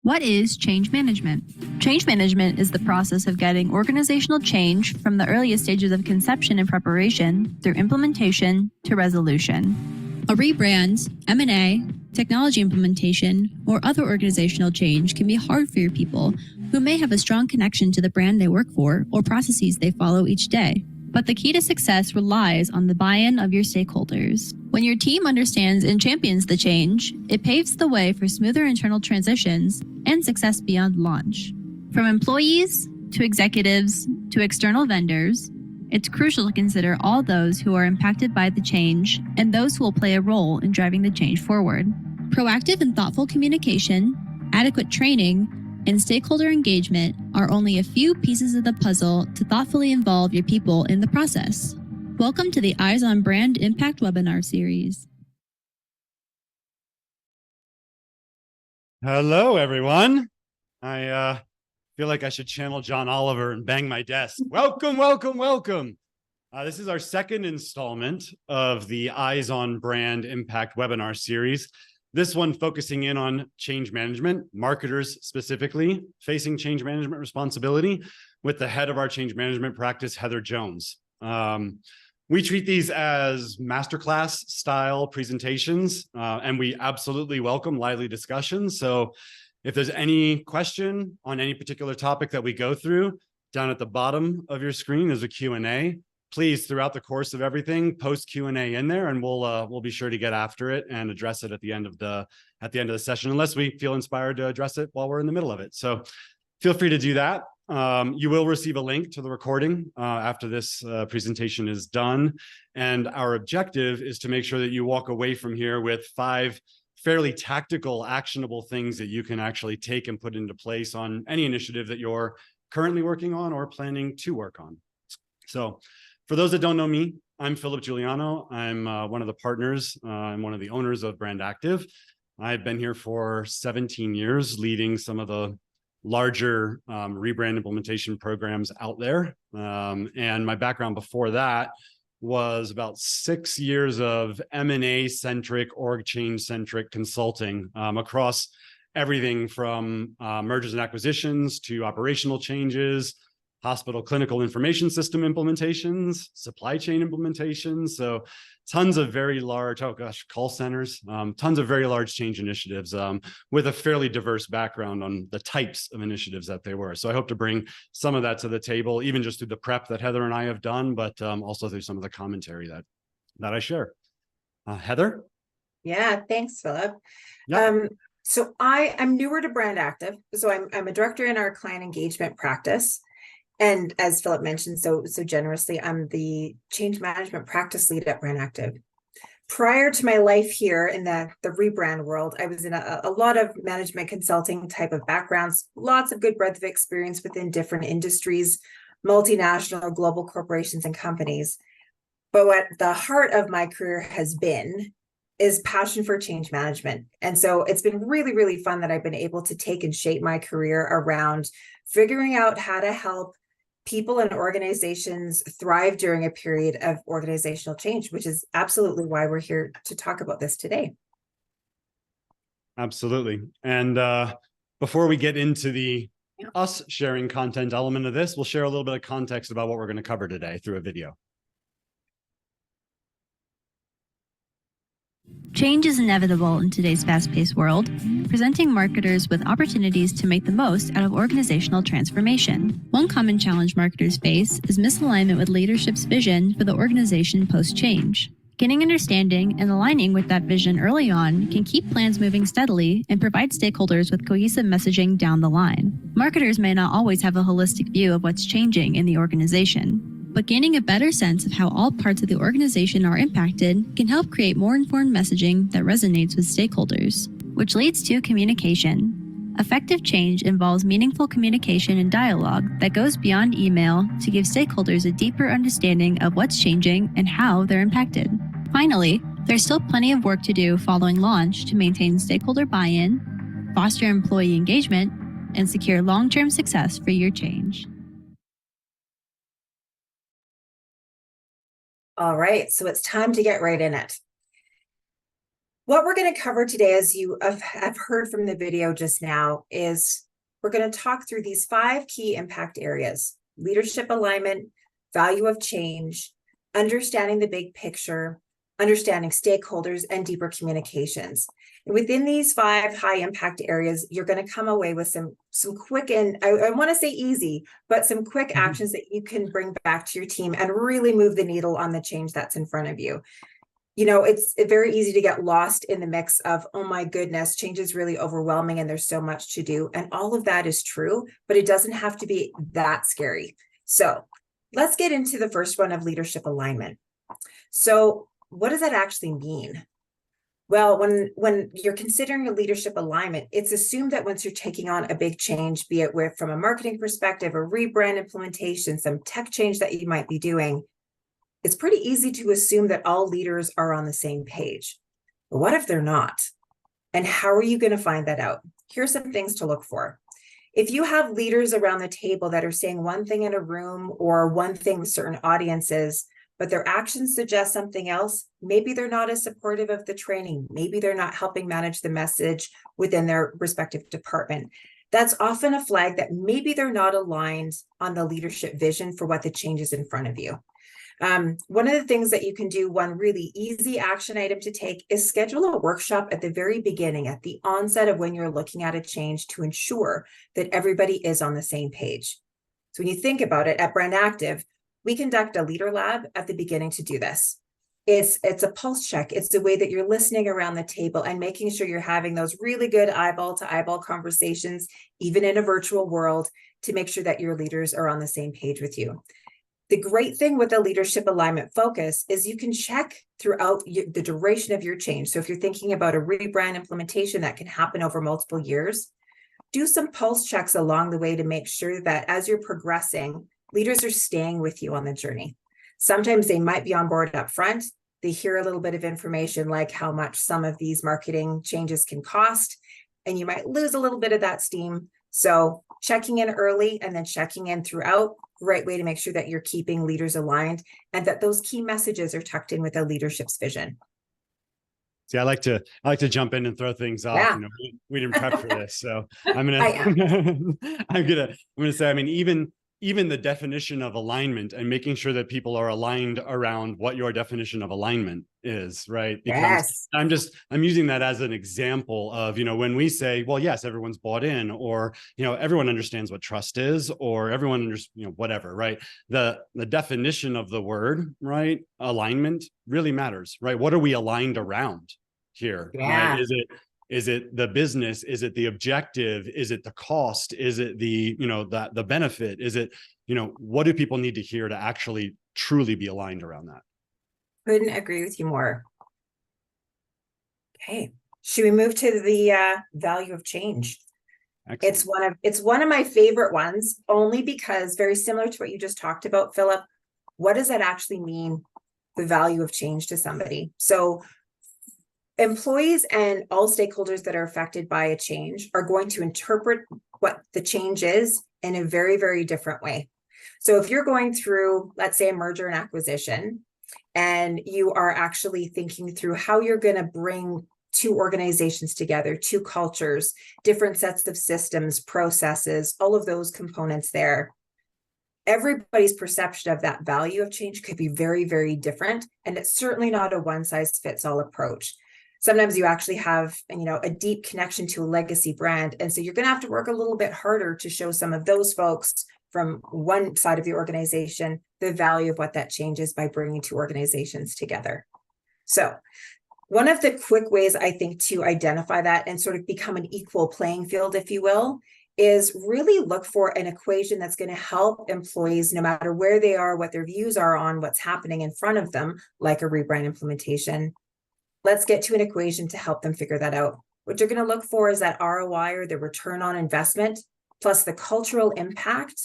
What is change management? Change management is the process of guiding organizational change from the earliest stages of conception and preparation through implementation to resolution. A rebrand, M&A, technology implementation, or other organizational change can be hard for your people who may have a strong connection to the brand they work for or processes they follow each day. But the key to success relies on the buy-in of your stakeholders. When your team understands and champions the change, it paves the way for smoother internal transitions and success beyond launch. From employees to executives to external vendors, it's crucial to consider all those who are impacted by the change and those who will play a role in driving the change forward. Proactive and thoughtful communication, adequate training, and stakeholder engagement are only a few pieces of the puzzle to thoughtfully involve your people in the process. Welcome to the Eyes on Brand Impact webinar series. Hello, everyone. I feel like I should channel John Oliver and bang my desk. Welcome, welcome, welcome. This is our second installment of the Eyes on Brand Impact webinar series. This one focusing in on change management, marketers specifically facing change management responsibility with the head of our change management practice, Heather Jones. We treat these as masterclass style presentations, and we absolutely welcome lively discussions. So if there's any question on any particular topic that we go through, down at the bottom of your screen, there's a Q&A. Please, throughout the course of everything, post Q&A in there, and we'll be sure to get after it and address it at the end of the session, unless we feel inspired to address it while we're in the middle of it. So feel free to do that. You will receive a link to the recording after this presentation is done. And our objective is to make sure that you walk away from here with 5 fairly tactical, actionable things that you can actually take and put into place on any initiative that you're currently working on or planning to work on. So for those that don't know me, I'm Philip Giuliano. I'm one of the partners. I'm one of the owners of BrandActive. I've been here for 17 years, leading some of the larger rebrand implementation programs out there. And my background before that was about 6 years of M&A centric, org change centric consulting across everything from mergers and acquisitions to operational changes, hospital clinical information system implementations, supply chain implementations. So tons of very large, call centers, tons of very large change initiatives with a fairly diverse background on the types of initiatives that they were. So I hope to bring some of that to the table, even just through the prep that Heather and I have done, but also through some of the commentary that I share. Heather? Yeah, thanks, Philip. Yep. So I'm newer to BrandActive. So I'm a director in our client engagement practice. And as Philip mentioned so generously, I'm the change management practice lead at BrandActive. Prior to my life here in the rebrand world, I was in a lot of management consulting type of backgrounds, lots of good breadth of experience within different industries, multinational, global corporations and companies. But what the heart of my career has been is passion for change management. And so it's been really, really fun that I've been able to take and shape my career around figuring out how to help people and organizations thrive during a period of organizational change, which is absolutely why we're here to talk about this today. Absolutely. And before we get into the us sharing content element of this, we'll share a little bit of context about what we're going to cover today through a video. Change is inevitable in today's fast-paced world, presenting marketers with opportunities to make the most out of organizational transformation. One common challenge marketers face is misalignment with leadership's vision for the organization post-change. Gaining understanding and aligning with that vision early on can keep plans moving steadily and provide stakeholders with cohesive messaging down the line. Marketers may not always have a holistic view of what's changing in the organization, but gaining a better sense of how all parts of the organization are impacted can help create more informed messaging that resonates with stakeholders, which leads to communication. Effective change involves meaningful communication and dialogue that goes beyond email to give stakeholders a deeper understanding of what's changing and how they're impacted. Finally, there's still plenty of work to do following launch to maintain stakeholder buy-in, foster employee engagement, and secure long-term success for your change. All right, so it's time to get right in it. What we're going to cover today, as you have heard from the video just now, is we're going to talk through these 5 key impact areas: leadership alignment, value of change, understanding the big picture, understanding stakeholders, and deeper communications. And within these 5 high impact areas, you're going to come away with some quick, and I want to say easy, but some quick actions that you can bring back to your team and really move the needle on the change that's in front of you. You know, it's very easy to get lost in the mix of, oh my goodness, change is really overwhelming and there's so much to do. And all of that is true, but it doesn't have to be that scary. So let's get into the first one of leadership alignment. So what does that actually mean? Well, when you're considering a leadership alignment, it's assumed that once you're taking on a big change, be it from a marketing perspective, a rebrand implementation, some tech change that you might be doing, it's pretty easy to assume that all leaders are on the same page. But what if they're not? And how are you going to find that out? Here's some things to look for. If you have leaders around the table that are saying one thing in a room or one thing with certain audiences, but their actions suggest something else, maybe they're not as supportive of the training. Maybe they're not helping manage the message within their respective department. That's often a flag that maybe they're not aligned on the leadership vision for what the change is in front of you. One of the things that you can do, one really easy action item to take, is schedule a workshop at the very beginning, at the onset of when you're looking at a change, to ensure that everybody is on the same page. So when you think about it, at BrandActive, we conduct a leader lab at the beginning to do this. It's a pulse check. It's the way that you're listening around the table and making sure you're having those really good eyeball to eyeball conversations, even in a virtual world, to make sure that your leaders are on the same page with you. The great thing with the leadership alignment focus is you can check throughout the duration of your change. So if you're thinking about a rebrand implementation that can happen over multiple years, do some pulse checks along the way to make sure that as you're progressing, leaders are staying with you on the journey. Sometimes they might be on board up front. They hear a little bit of information like how much some of these marketing changes can cost, and you might lose a little bit of that steam. So checking in early and then checking in throughout, great way to make sure that you're keeping leaders aligned and that those key messages are tucked in with a leadership's vision. See, I like to jump in and throw things off. Yeah. You know, we didn't prep for this, so I'm gonna I I'm gonna say, I mean, even the definition of alignment and making sure that people are aligned around what your definition of alignment is, right? Yes. I'm using that as an example of, you know, when we say, well, yes, everyone's bought in, or, you know, everyone understands what trust is, or everyone understands, you know, whatever, right? The definition of the word, right? Alignment really matters, right? What are we aligned around here, right? Is it the business? Is it the objective? Is it the cost? Is it the, you know, the benefit? Is it, you know, what do people need to hear to actually truly be aligned around that? Couldn't agree with you more. Okay. Should we move to the value of change? Excellent. It's one of my favorite ones, only because, very similar to what you just talked about, Philip, what does that actually mean, the value of change to somebody? So employees and all stakeholders that are affected by a change are going to interpret what the change is in a very, very different way. So if you're going through, let's say, a merger and acquisition, and you are actually thinking through how you're going to bring 2 organizations together, 2 cultures, different sets of systems, processes, all of those components there, everybody's perception of that value of change could be very, very different. And it's certainly not a one-size-fits-all approach. Sometimes you actually have, you know, a deep connection to a legacy brand. And so you're going to have to work a little bit harder to show some of those folks from one side of the organization the value of what that change is by bringing 2 organizations together. So one of the quick ways, I think, to identify that and sort of become an equal playing field, if you will, is really look for an equation that's going to help employees, no matter where they are, what their views are on what's happening in front of them, like a rebrand implementation. Let's get to an equation to help them figure that out. What you're going to look for is that ROI, or the return on investment, plus the cultural impact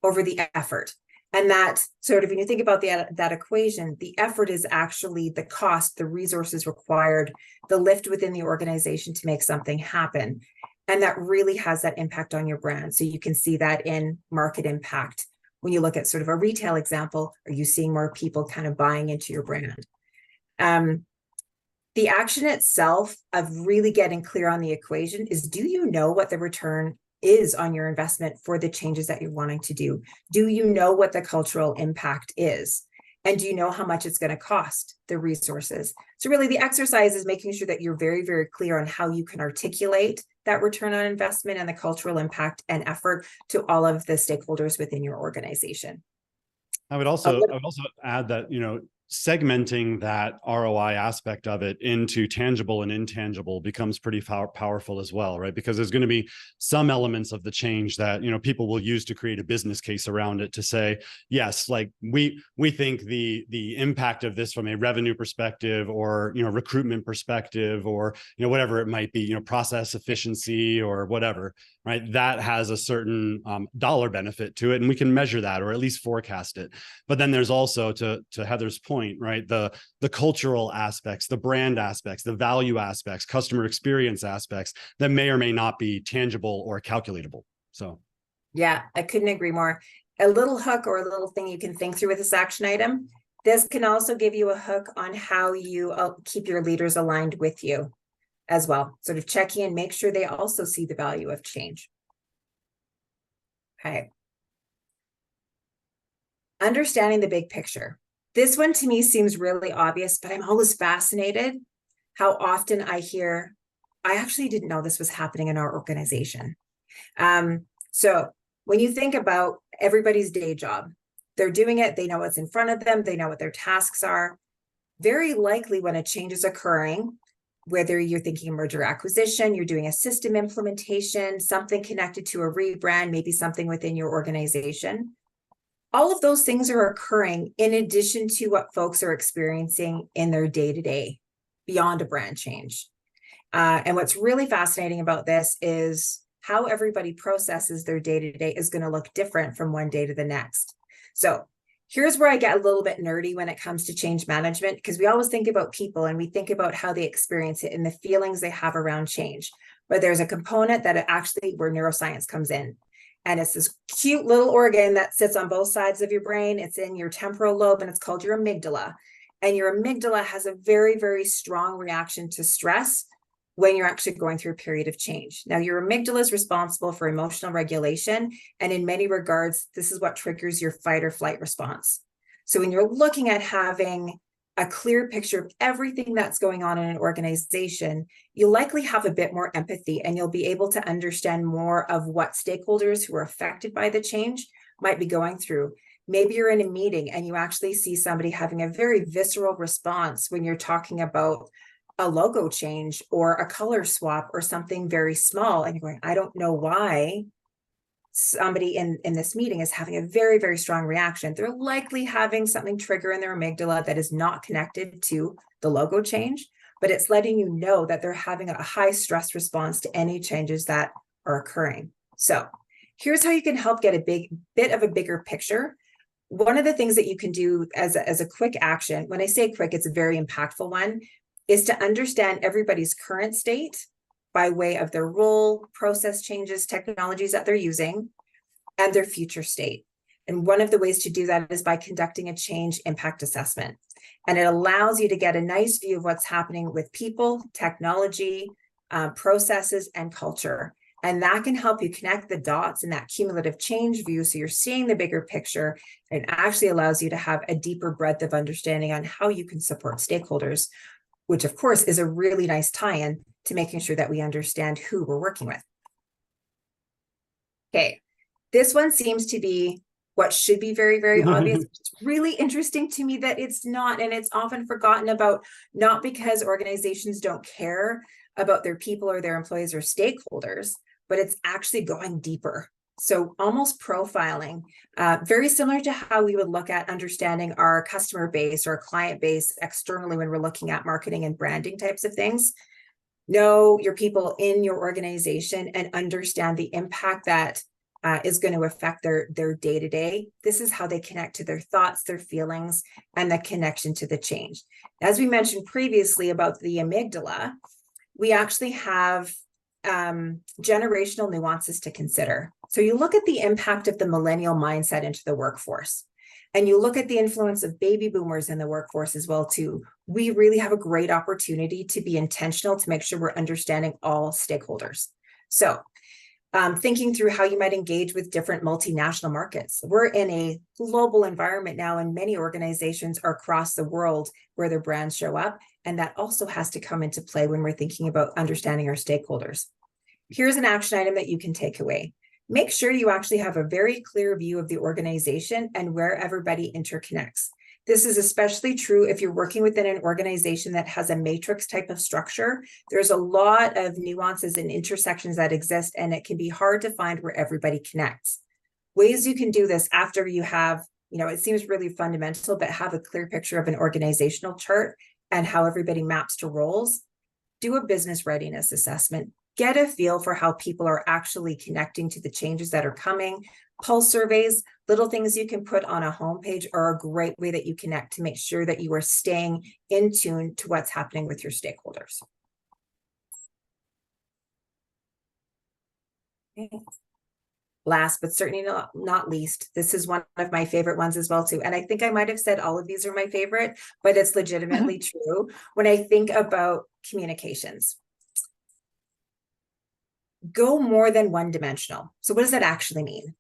over the effort. And that sort of, when you think about that equation, the effort is actually the cost, the resources required, the lift within the organization to make something happen. And that really has that impact on your brand. So you can see that in market impact. When you look at sort of a retail example, are you seeing more people kind of buying into your brand? The action itself of really getting clear on the equation is, do you know what the return is on your investment for the changes that you're wanting to do? Do you know what the cultural impact is? And do you know how much it's going to cost, the resources? So really the exercise is making sure that you're very, very clear on how you can articulate that return on investment and the cultural impact and effort to all of the stakeholders within your organization. I would also add that, segmenting that ROI aspect of it into tangible and intangible becomes pretty powerful as well, right? Because there's going to be some elements of the change that, people will use to create a business case around it to say, yes, like we think the impact of this from a revenue perspective or, recruitment perspective or, whatever it might be, process efficiency or whatever, right? That has a certain dollar benefit to it, and we can measure that or at least forecast it. But then there's also, to Heather's point, right, the cultural aspects, the brand aspects, the value aspects, customer experience aspects that may or may not be tangible or calculatable. So, yeah, I couldn't agree more. A little hook or a little thing you can think through with this action item. This can also give you a hook on how you keep your leaders aligned with you as well. Sort of check in, make sure they also see the value of change. Okay. Understanding the big picture. This one to me seems really obvious, but I'm always fascinated how often I hear, I actually didn't know this was happening in our organization. So when you think about everybody's day job, they're doing it, they know what's in front of them, they know what their tasks are. Very likely when a change is occurring, whether you're thinking merger acquisition, you're doing a system implementation, something connected to a rebrand, maybe something within your organization, all of those things are occurring in addition to what folks are experiencing in their day-to-day beyond a brand change. And what's really fascinating about this is how everybody processes their day-to-day is going to look different from one day to the next. So here's where I get a little bit nerdy when it comes to change management, because we always think about people and we think about how they experience it and the feelings they have around change. But there's a component that actually where neuroscience comes in. And it's this cute little organ that sits on both sides of your brain. It's in your temporal lobe and it's called your amygdala. And your amygdala has a very, very strong reaction to stress when you're actually going through a period of change. Now, your amygdala is responsible for emotional regulation. And in many regards, this is what triggers your fight or flight response. So when you're looking at having a clear picture of everything that's going on in an organization, you'll likely have a bit more empathy and you'll be able to understand more of what stakeholders who are affected by the change might be going through. Maybe you're in a meeting and you actually see somebody having a very visceral response when you're talking about a logo change or a color swap or something very small. And you're going, I don't know why somebody in this meeting is having a very, very strong reaction. They're likely having something trigger in their amygdala that is not connected to the logo change, but it's letting you know that they're having a high stress response to any changes that are occurring. So here's how you can help get a bit of a bigger picture. One of the things that you can do as a quick action, when I say quick, it's a very impactful one, is to understand everybody's current state by way of their role, process changes, technologies that they're using, and their future state. And one of the ways to do that is by conducting a change impact assessment. And it allows you to get a nice view of what's happening with people, technology, processes, and culture. And that can help you connect the dots in that cumulative change view. So you're seeing the bigger picture. It actually allows you to have a deeper breadth of understanding on how you can support stakeholders, which of course is a really nice tie-in to making sure that we understand who we're working with. Okay, this one seems to be what should be very, very obvious. It's really interesting to me that it's not, and it's often forgotten about, not because organizations don't care about their people or their employees or stakeholders, but it's actually going deeper. So almost profiling, very similar to how we would look at understanding our customer base or client base externally when we're looking at marketing and branding types of things. Know your people in your organization and understand the impact that is going to affect their day-to-day. This is how they connect to their thoughts, their feelings, and the connection to the change. As we mentioned previously about the amygdala, we actually have generational nuances to consider. So you look at the impact of the millennial mindset into the workforce. and you look at the influence of baby boomers in the workforce as well too, we really have a great opportunity to be intentional to make sure we're understanding all stakeholders. So thinking through how you might engage with different multinational markets. We're in a global environment now, and many organizations are across the world where their brands show up. And that also has to come into play when we're thinking about understanding our stakeholders. Here's an action item that you can take away. Make sure you actually have a very clear view of the organization and where everybody interconnects. This is especially true if you're working within an organization that has a matrix type of structure. There's a lot of nuances and intersections that exist, and it can be hard to find where everybody connects. Ways you can do this after you have, it seems really fundamental, but have a clear picture of an organizational chart and how everybody maps to roles. Do a business readiness assessment. Get a feel for how people are actually connecting to the changes that are coming. Pulse surveys, little things you can put on a homepage, are a great way that you connect to make sure that you are staying in tune to what's happening with your stakeholders. Okay. Last, but certainly not least, this is one of my favorite ones as well too. And I think I might have said all of these are my favorite, but it's legitimately true when I think about communications. Go more than one dimensional. So what does that actually mean?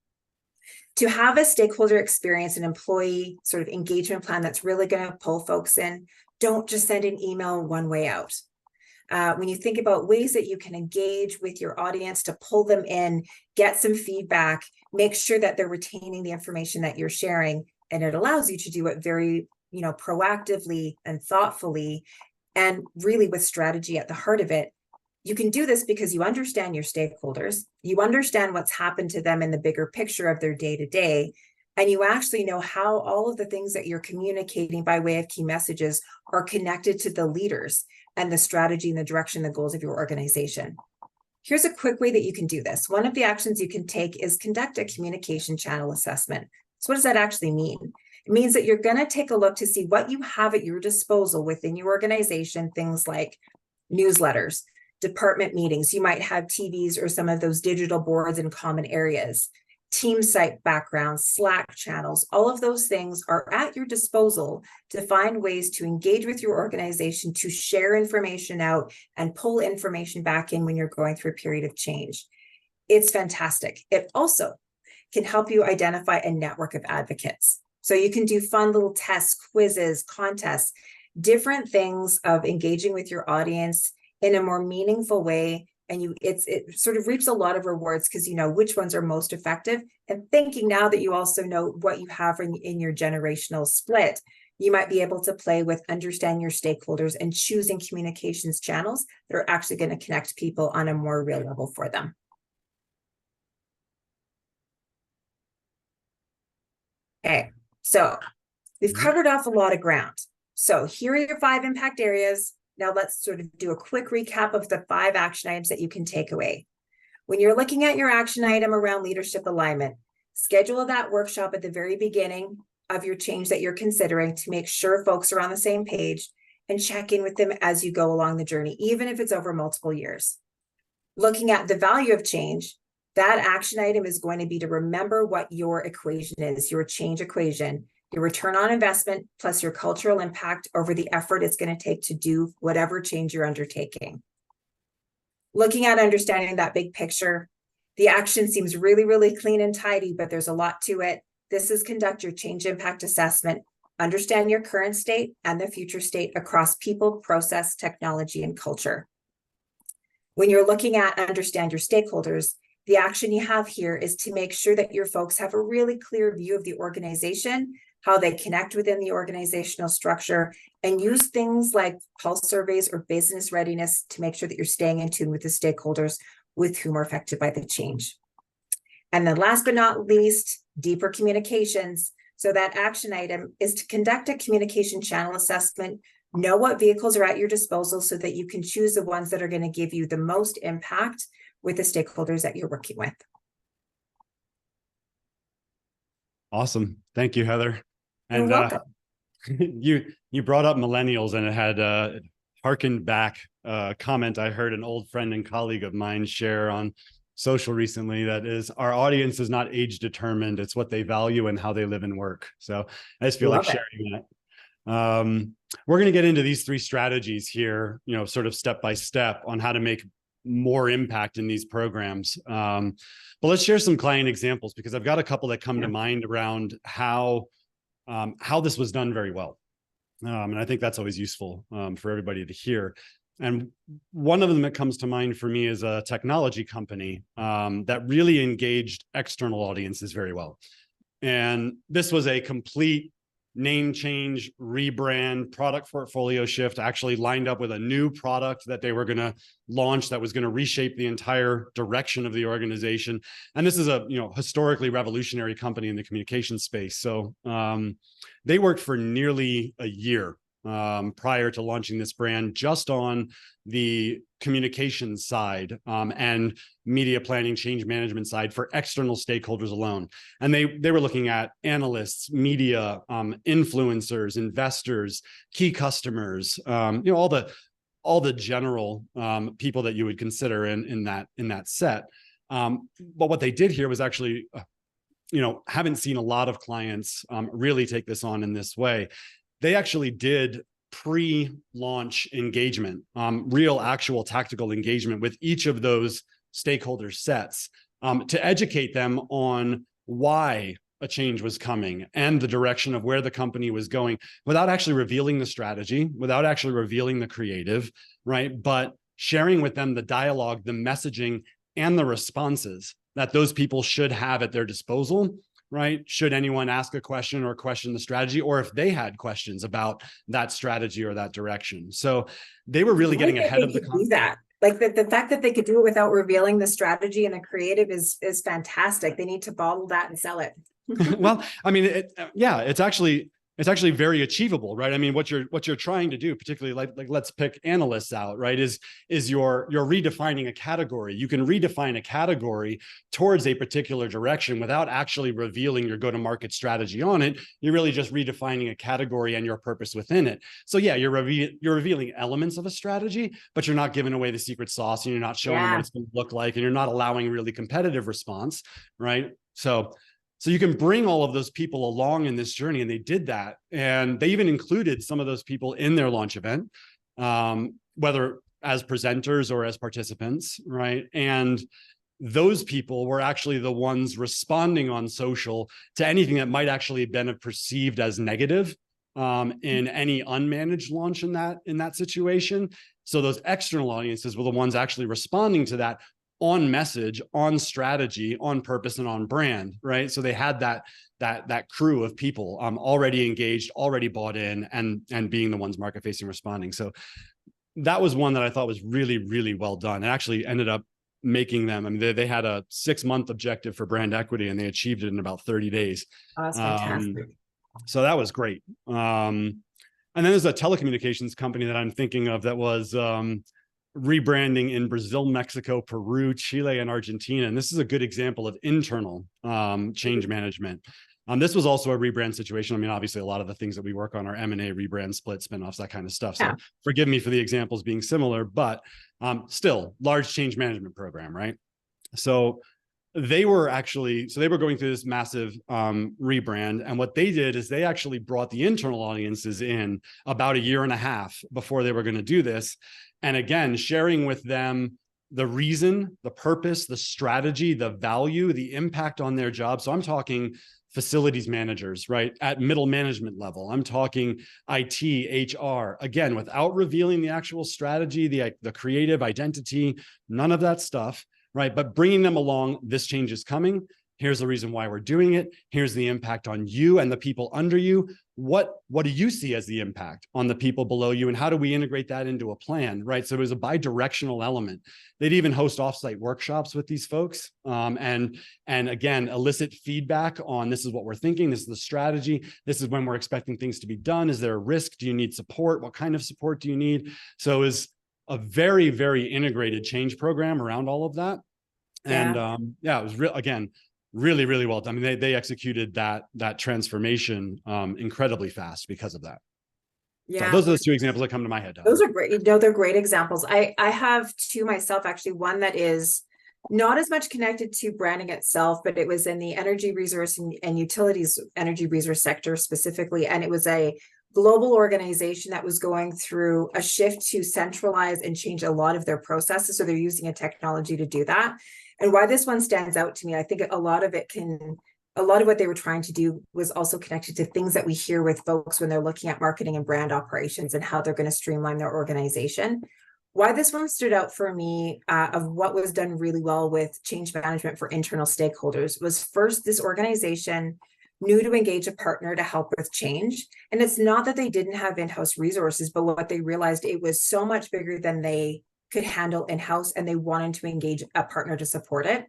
To have a stakeholder experience, an employee sort of engagement plan that's really going to pull folks in, don't just send an email one way out. When you think about ways that you can engage with your audience to pull them in, get some feedback, make sure that they're retaining the information that you're sharing, and it allows you to do it very, proactively and thoughtfully, and really with strategy at the heart of it. You can do this because you understand your stakeholders, you understand what's happened to them in the bigger picture of their day-to-day, and you actually know how all of the things that you're communicating by way of key messages are connected to the leaders and the strategy and the direction, the goals of your organization. Here's a quick way that you can do this. One of the actions you can take is conduct a communication channel assessment. So what does that actually mean? It means that you're going to take a look to see what you have at your disposal within your organization, things like newsletters, department meetings. You might have TVs or some of those digital boards in common areas, team site backgrounds, Slack channels. All of those things are at your disposal to find ways to engage with your organization, to share information out and pull information back in when you're going through a period of change. It's fantastic. It also can help you identify a network of advocates. So you can do fun little tests, quizzes, contests, different things of engaging with your audience in a more meaningful way. And it sort of reaps a lot of rewards because you know which ones are most effective. And thinking now that you also know what you have in your generational split, you might be able to play with understanding your stakeholders and choosing communications channels that are actually going to connect people on a more real level for them. Okay, so we've covered off a lot of ground. So here are your 5 impact areas. Now let's sort of do a quick recap of the 5 action items that you can take away. When you're looking at your action item around leadership alignment, schedule that workshop at the very beginning of your change that you're considering to make sure folks are on the same page, and check in with them as you go along the journey, even if it's over multiple years. Looking at the value of change, that action item is going to be to remember what your equation is, your change equation, your return on investment plus your cultural impact over the effort it's going to take to do whatever change you're undertaking. Looking at understanding that big picture, the action seems really, really clean and tidy, but there's a lot to it. This is conduct your change impact assessment, understand your current state and the future state across people, process, technology, and culture. When you're looking at understand your stakeholders, the action you have here is to make sure that your folks have a really clear view of the organization, how they connect within the organizational structure, and use things like pulse surveys or business readiness to make sure that you're staying in tune with the stakeholders with whom are affected by the change. And then last but not least, deeper communications. So that action item is to conduct a communication channel assessment, know what vehicles are at your disposal so that you can choose the ones that are going to give you the most impact with the stakeholders that you're working with. Awesome. Thank you, Heather. You're welcome. You brought up millennials, and it had harkened back a comment I heard an old friend and colleague of mine share on social recently that is, our audience is not age determined. It's what they value and how they live and work. So I just feel like Love it. sharing that. We're going to get into these 3 strategies here, sort of step by step on how to make more impact in these programs. But let's share some client examples, because I've got a couple that come to mind around how this was done very well. And I think that's always useful for everybody to hear. And one of them that comes to mind for me is a technology company that really engaged external audiences very well. And this was a complete name change, rebrand, product portfolio shift, actually lined up with a new product that they were going to launch that was going to reshape the entire direction of the organization. And this is a historically revolutionary company in the communication space. So they worked for nearly a year prior to launching this brand, just on the communications side and media planning, change management side for external stakeholders alone. And they were looking at analysts, media, influencers, investors, key customers, all the general people that you would consider in that set. But what they did here was actually, haven't seen a lot of clients really take this on in this way. They actually did pre-launch engagement, real actual tactical engagement with each of those stakeholder sets to educate them on why a change was coming and the direction of where the company was going, without actually revealing the strategy, without actually revealing the creative, right? But sharing with them the dialogue, the messaging, and the responses that those people should have at their disposal, right? Should anyone ask a question or question the strategy, or if they had questions about that strategy or that direction. So they were really getting ahead of the do that. Like the fact that they could do it without revealing the strategy and the creative is fantastic. They need to bottle that and sell it. Well, I mean, it's actually very achievable, right? I mean, what you're trying to do, particularly like let's pick analysts out, right? Is you're redefining a category. You can redefine a category towards a particular direction without actually revealing your go-to-market strategy on it. You're really just redefining a category and your purpose within it. So yeah, you're revealing elements of a strategy, but you're not giving away the secret sauce, and you're not showing what it's going to look like, and you're not allowing really competitive response, right? So you can bring all of those people along in this journey, and they did that. And they even included some of those people in their launch event, whether as presenters or as participants, right? And those people were actually the ones responding on social to anything that might actually have been perceived as negative in any unmanaged launch in that situation. So those external audiences were the ones actually responding to that on message, on strategy, on purpose, and on brand, right? So they had that crew of people already engaged, already bought in, and being the ones market facing, responding. So that was one that I thought was really, really well done. It actually ended up making them, I mean, they had a 6-month objective for brand equity, and they achieved it in about 30 days. Oh, that's fantastic. So that was great. And then there's a telecommunications company that I'm thinking of that was rebranding in Brazil, Mexico, Peru, Chile, and Argentina. And this is a good example of internal change management. This was also a rebrand situation. I mean, obviously, a lot of the things that we work on are M&A, rebrand, split, spinoffs, that kind of stuff. So forgive me for the examples being similar, but still large change management program, right? So they were going through this massive rebrand. And what they did is they actually brought the internal audiences in about 1.5 years before they were going to do this. And again, sharing with them the reason, the purpose, the strategy, the value, the impact on their job. So I'm talking facilities managers, right? At middle management level. I'm talking IT, HR, again, without revealing the actual strategy, the creative identity, none of that stuff, right? But bringing them along, this change is coming. Here's the reason why we're doing it. Here's the impact on you and the people under you. What do you see as the impact on the people below you? And how do we integrate that into a plan, right? So it was a bi-directional element. They'd even host offsite workshops with these folks and again, elicit feedback on this is what we're thinking. This is the strategy. This is when we're expecting things to be done. Is there a risk? Do you need support? What kind of support do you need? So it was a very, very integrated change program around all of that. And it was again, really, really well done. I mean, they executed that transformation incredibly fast because of that. Yeah, so those are the 2 examples that come to my head. Those are great. They're great examples. I have 2 myself, actually. One that is not as much connected to branding itself, but it was in the energy resource and utilities energy resource sector specifically. And it was a global organization that was going through a shift to centralize and change a lot of their processes. So they're using a technology to do that. And why this one stands out to me, I think a lot of what they were trying to do was also connected to things that we hear with folks when they're looking at marketing and brand operations and how they're going to streamline their organization. Why this one stood out for me of what was done really well with change management for internal stakeholders was, first, this organization knew to engage a partner to help with change. And it's not that they didn't have in-house resources, but what they realized, it was so much bigger than they could handle in-house, and they wanted to engage a partner to support it.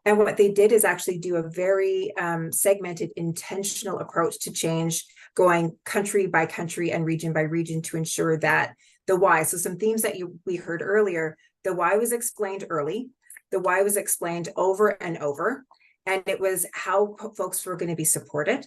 And what they did is actually do a very segmented, intentional approach to change, going country by country and region by region to ensure that the why. So some themes that we heard earlier, the why was explained early, the why was explained over and over, and it was how folks were going to be supported.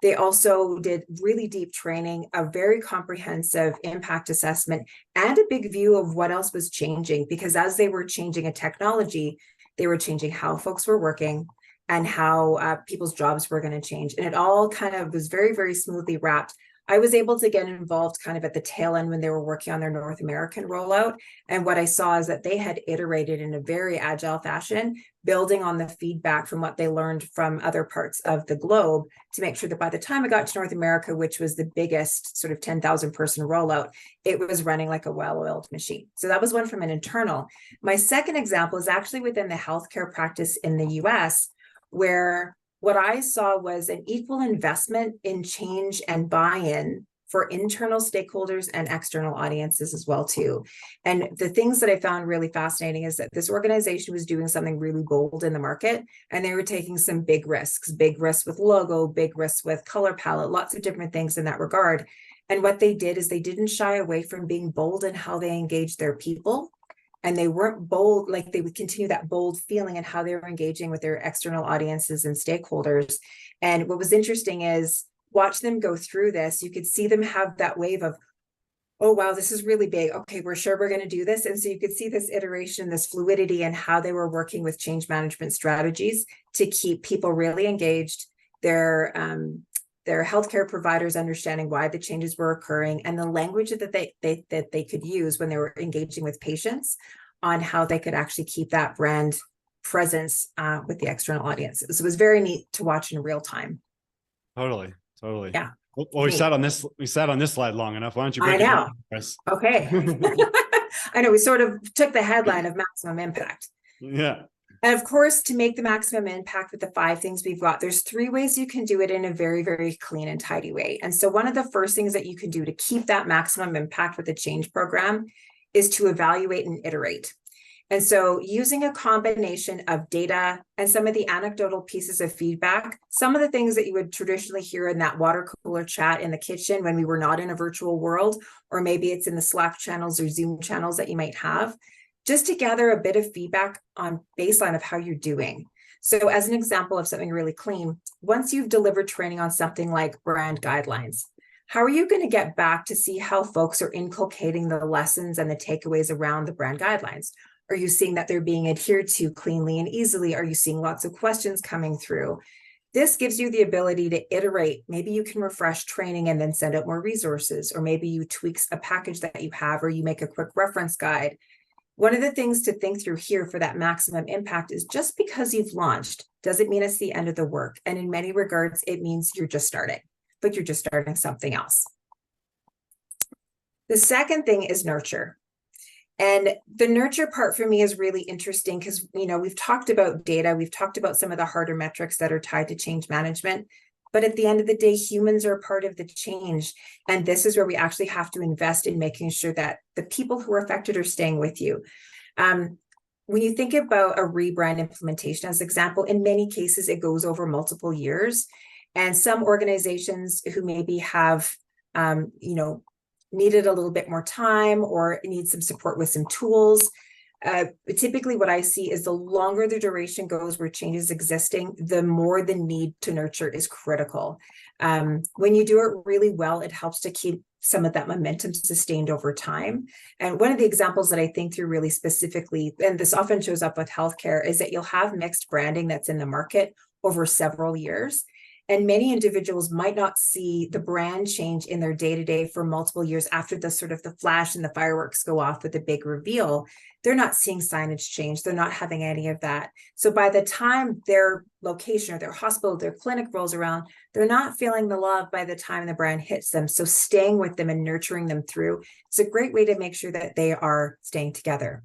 They also did really deep training, a very comprehensive impact assessment, and a big view of what else was changing, because as they were changing a technology, they were changing how folks were working and how people's jobs were going to change. And it all kind of was very, very smoothly wrapped. I was able to get involved kind of at the tail end when they were working on their North American rollout. And what I saw is that they had iterated in a very agile fashion, building on the feedback from what they learned from other parts of the globe to make sure that by the time I got to North America, which was the biggest sort of 10,000 person rollout, it was running like a well-oiled machine. So that was one from an internal. My second example is actually within the healthcare practice in the US, where what I saw was an equal investment in change and buy-in for internal stakeholders and external audiences as well too. And the things that I found really fascinating is that this organization was doing something really bold in the market, and they were taking some big risks with logo, big risks with color palette, lots of different things in that regard. And what they did is they didn't shy away from being bold in how they engaged their people. And they weren't bold, like they would continue that bold feeling in how they were engaging with their external audiences and stakeholders. And what was interesting is watch them go through this. You could see them have that wave of, oh, wow, this is really big. Okay, we're sure we're going to do this. And so you could see this iteration, this fluidity, and how they were working with change management strategies to keep people really engaged, their healthcare providers understanding why the changes were occurring, and the language that they could use when they were engaging with patients on how they could actually keep that brand presence with the external audiences. So it was very neat to watch in real time. Totally. Yeah. Well, we sat on this slide long enough. Why don't you break it down for us? Okay. I know we sort of took the headline of maximum impact. Yeah. And of course, to make the maximum impact with the 5 things we've got, there's 3 ways you can do it in a very, very clean and tidy way. And so one of the first things that you can do to keep that maximum impact with the change program is to evaluate and iterate. And so using a combination of data and some of the anecdotal pieces of feedback, some of the things that you would traditionally hear in that water cooler chat in the kitchen when we were not in a virtual world, or maybe it's in the Slack channels or Zoom channels that you might have, just to gather a bit of feedback on baseline of how you're doing. So as an example of something really clean, once you've delivered training on something like brand guidelines, how are you going to get back to see how folks are inculcating the lessons and the takeaways around the brand guidelines? Are you seeing that they're being adhered to cleanly and easily? Are you seeing lots of questions coming through? This gives you the ability to iterate. Maybe you can refresh training and then send out more resources, or maybe you tweak a package that you have, or you make a quick reference guide. One of the things to think through here for that maximum impact is just because you've launched doesn't mean it's the end of the work. And in many regards, it means you're just starting, but you're just starting something else. The second thing is nurture. And the nurture part for me is really interesting because, we've talked about data, we've talked about some of the harder metrics that are tied to change management. But at the end of the day, humans are a part of the change. And this is where we actually have to invest in making sure that the people who are affected are staying with you. When you think about a rebrand implementation as an example, in many cases, it goes over multiple years. And some organizations who maybe have, needed a little bit more time or need some support with some tools. Typically what I see is the longer the duration goes where change is existing, the more the need to nurture is critical. When you do it really well, it helps to keep some of that momentum sustained over time. And one of the examples that I think through really specifically, and this often shows up with healthcare, is that you'll have mixed branding that's in the market over several years. And many individuals might not see the brand change in their day-to-day for multiple years after the sort of the flash and the fireworks go off with the big reveal. They're not seeing signage change. They're not having any of that. So by the time their location or their hospital, their clinic rolls around, they're not feeling the love by the time the brand hits them. So staying with them and nurturing them through is a great way to make sure that they are staying together.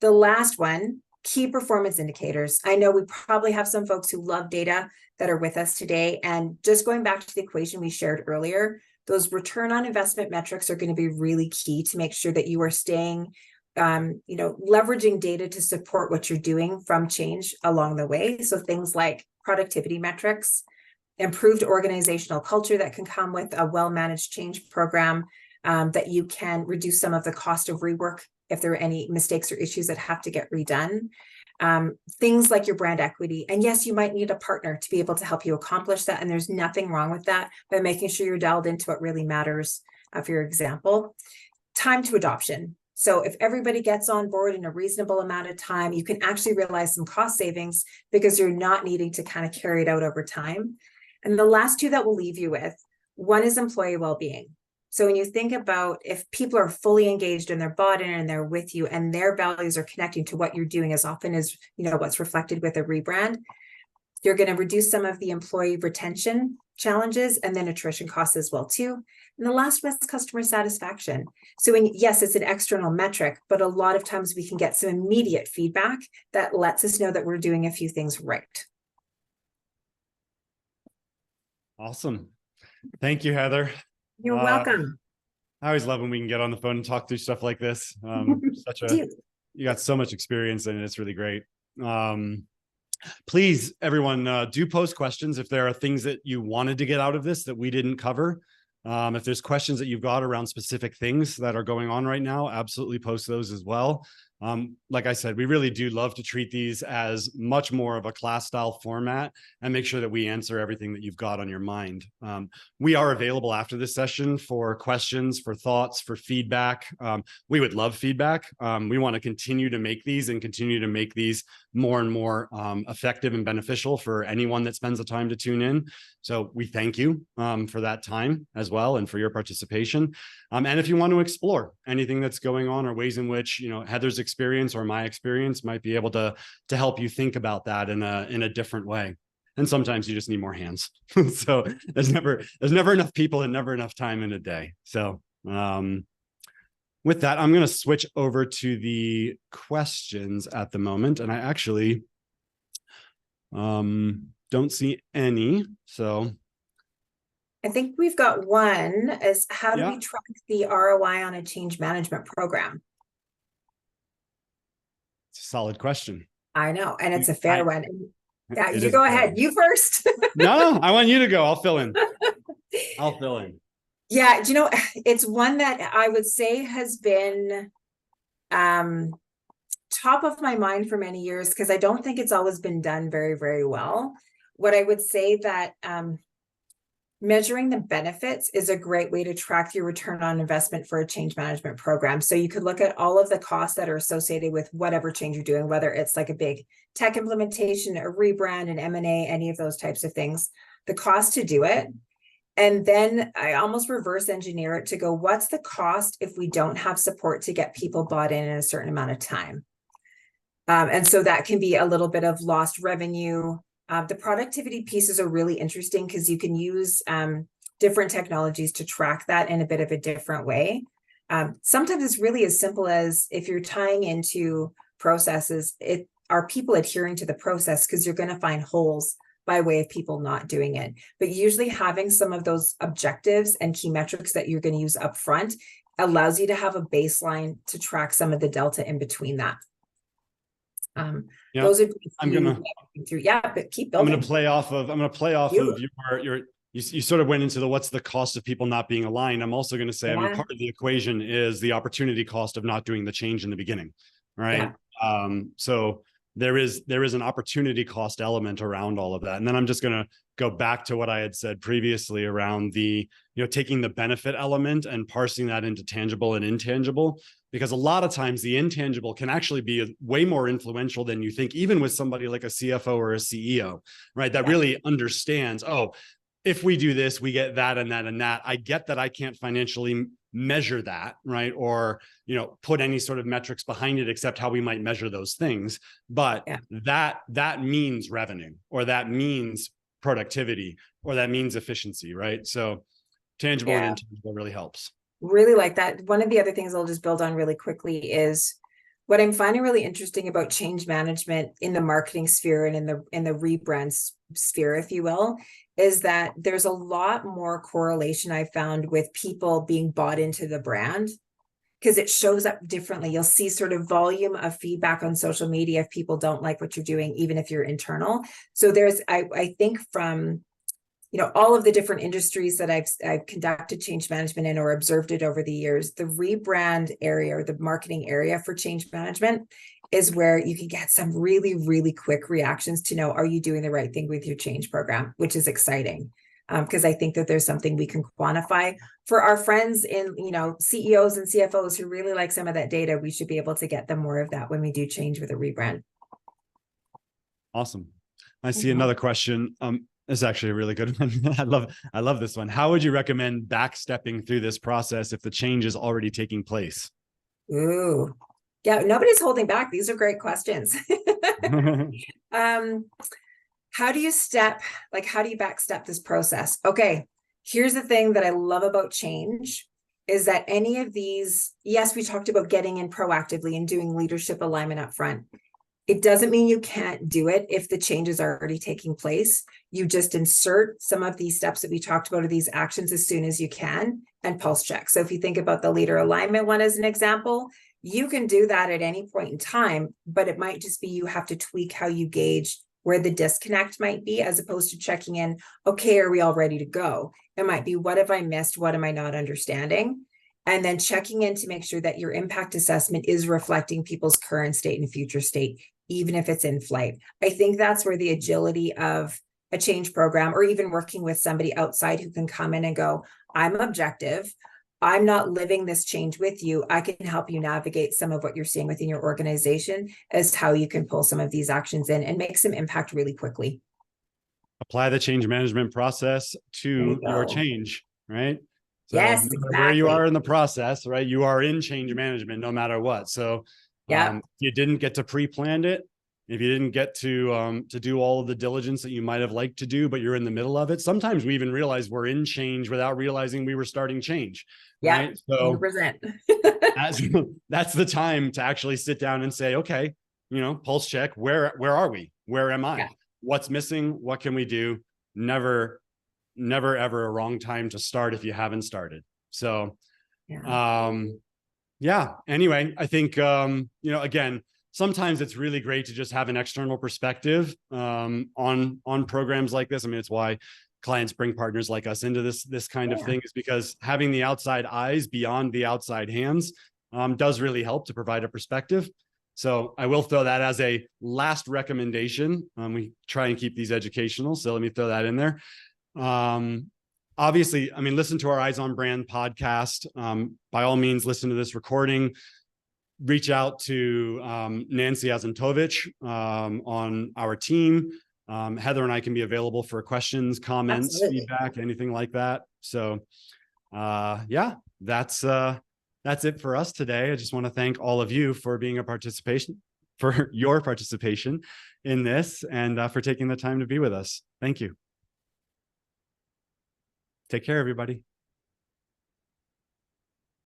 The last one, key performance indicators. I know we probably have some folks who love data that are with us today. And just going back to the equation we shared earlier, those return on investment metrics are going to be really key to make sure that you are staying, leveraging data to support what you're doing from change along the way. So things like productivity metrics, improved organizational culture that can come with a well-managed change program, that you can reduce some of the cost of rework if there are any mistakes or issues that have to get redone. Things like your brand equity. And yes, you might need a partner to be able to help you accomplish that. And there's nothing wrong with that, by making sure you're dialed into what really matters. For your example, time to adoption. So if everybody gets on board in a reasonable amount of time, you can actually realize some cost savings because you're not needing to kind of carry it out over time. And the last two that we'll leave you with, one is employee well-being. So when you think about if people are fully engaged and they're bought in and they're with you and their values are connecting to what you're doing as often as, what's reflected with a rebrand, you're going to reduce some of the employee retention challenges and then attrition costs as well too. And the last one is customer satisfaction. So yes, it's an external metric, but a lot of times we can get some immediate feedback that lets us know that we're doing a few things right. Awesome. Thank you, Heather. You're welcome. I always love when we can get on the phone and talk through stuff like this. You got so much experience and it's really great. Please, everyone, do post questions if there are things that you wanted to get out of this that we didn't cover. If there's questions that you've got around specific things that are going on right now, absolutely post those as well. Like I said, we really do love to treat these as much more of a class style format and make sure that we answer everything that you've got on your mind. We are available after this session for questions, for thoughts, for feedback. We would love feedback. We want to continue to make these and continue to make these more and more effective and beneficial for anyone that spends the time to tune in. So we thank you for that time as well and for your participation. And if you want to explore anything that's going on or ways in which, Heather's experience or my experience might be able to help you think about that in a different way. And sometimes you just need more hands. So there's never enough people and never enough time in a day. So with that, I'm going to switch over to the questions at the moment. And I actually don't see any. So I think we've got one, is how do we track the ROI on a change management program? It's a solid question. I know, and it's a fair one. Yeah, you is go ahead. You first. No, I want you to go. I'll fill in. Yeah, it's one that I would say has been top of my mind for many years because I don't think it's always been done very, very well. What I would say that measuring the benefits is a great way to track your return on investment for a change management program. So you could look at all of the costs that are associated with whatever change you're doing, whether it's like a big tech implementation, a rebrand, an M&A, any of those types of things, the cost to do it. And then I almost reverse engineer it to go, what's the cost if we don't have support to get people bought in a certain amount of time? And so that can be a little bit of lost revenue. The productivity pieces are really interesting because you can use different technologies to track that in a bit of a different way. Sometimes it's really as simple as if you're tying into processes, are people adhering to the process? Because you're going to find holes by way of people not doing it. But usually having some of those objectives and key metrics that you're going to use up front allows you to have a baseline to track some of the delta in between that. Those are but keep building. I'm going to play off of your you sort of went into what's the cost of people not being aligned. I'm also going to say, part of the equation is the opportunity cost of not doing the change in the beginning. Right. So there is an opportunity cost element around all of that. And then I'm just going to go back to what I had said previously around the, taking the benefit element and parsing that into tangible and intangible, because a lot of times the intangible can actually be way more influential than you think, even with somebody like a CFO or a CEO, right? That really understands, oh, if we do this, we get that and that and that. I get that I can't financially measure that, right? Or, put any sort of metrics behind it except how we might measure those things. But that means revenue, or that means productivity, or that means efficiency, right? So tangible and intangible really helps. Really like that. One of the other things I'll just build on really quickly is what I'm finding really interesting about change management in the marketing sphere and in the rebrand sphere, if you will, is that there's a lot more correlation I found with people being bought into the brand, because it shows up differently. You'll see sort of volume of feedback on social media if people don't like what you're doing, even if you're internal. So there's, I think from, all of the different industries that I've conducted change management in or observed it over the years, the rebrand area or the marketing area for change management is where you can get some really, really quick reactions to know, are you doing the right thing with your change program, which is exciting. Because I think that there's something we can quantify for our friends in, CEOs and CFOs who really like some of that data. We should be able to get them more of that when we do change with a rebrand. Awesome. I see another question. It's actually a really good one. I love this one. How would you recommend backstepping through this process if the change is already taking place? Ooh, yeah, nobody's holding back. These are great questions. How do you backstep this process? Okay, here's the thing that I love about change is that any of these, yes, we talked about getting in proactively and doing leadership alignment up front. It doesn't mean you can't do it if the change is already taking place. You just insert some of these steps that we talked about, or these actions, as soon as you can, and pulse check. So if you think about the leader alignment one as an example, you can do that at any point in time, but it might just be you have to tweak how you gauge where the disconnect might be, as opposed to checking in, okay, are we all ready to go? It might be, what have I missed? What am I not understanding? And then checking in to make sure that your impact assessment is reflecting people's current state and future state, even if it's in flight. I think that's where the agility of a change program, or even working with somebody outside who can come in and go, I'm objective, I'm not living this change with you. I can help you navigate some of what you're seeing within your organization as how you can pull some of these actions in and make some impact really quickly. Apply the change management process to your change, right? So yes, exactly. Where you are in the process, right? You are in change management no matter what. So if you didn't get to pre-plan it, if you didn't get to do all of the diligence that you might have liked to do, but you're in the middle of it, sometimes we even realize we're in change without realizing we were starting change. Yeah, right? So 100%. that's the time to actually sit down and say, okay, pulse check. Where are we? Where am I? Yeah. What's missing? What can we do? Never ever a wrong time to start if you haven't started. So, anyway, I think, again, sometimes it's really great to just have an external perspective on programs like this. I mean, it's why clients bring partners like us into this kind of thing, is because having the outside eyes beyond the outside hands does really help to provide a perspective. So I will throw that as a last recommendation. We try and keep these educational, so let me throw that in there. Obviously, I mean, listen to our Eyes on Brand podcast. By all means, listen to this recording. Reach out to Nancy Azentovich on our team. Heather and I can be available for questions, comments, feedback, anything like that. So that's it for us today. I just want to thank all of you for being for your participation in this, and for taking the time to be with us. Thank you. Take care, everybody.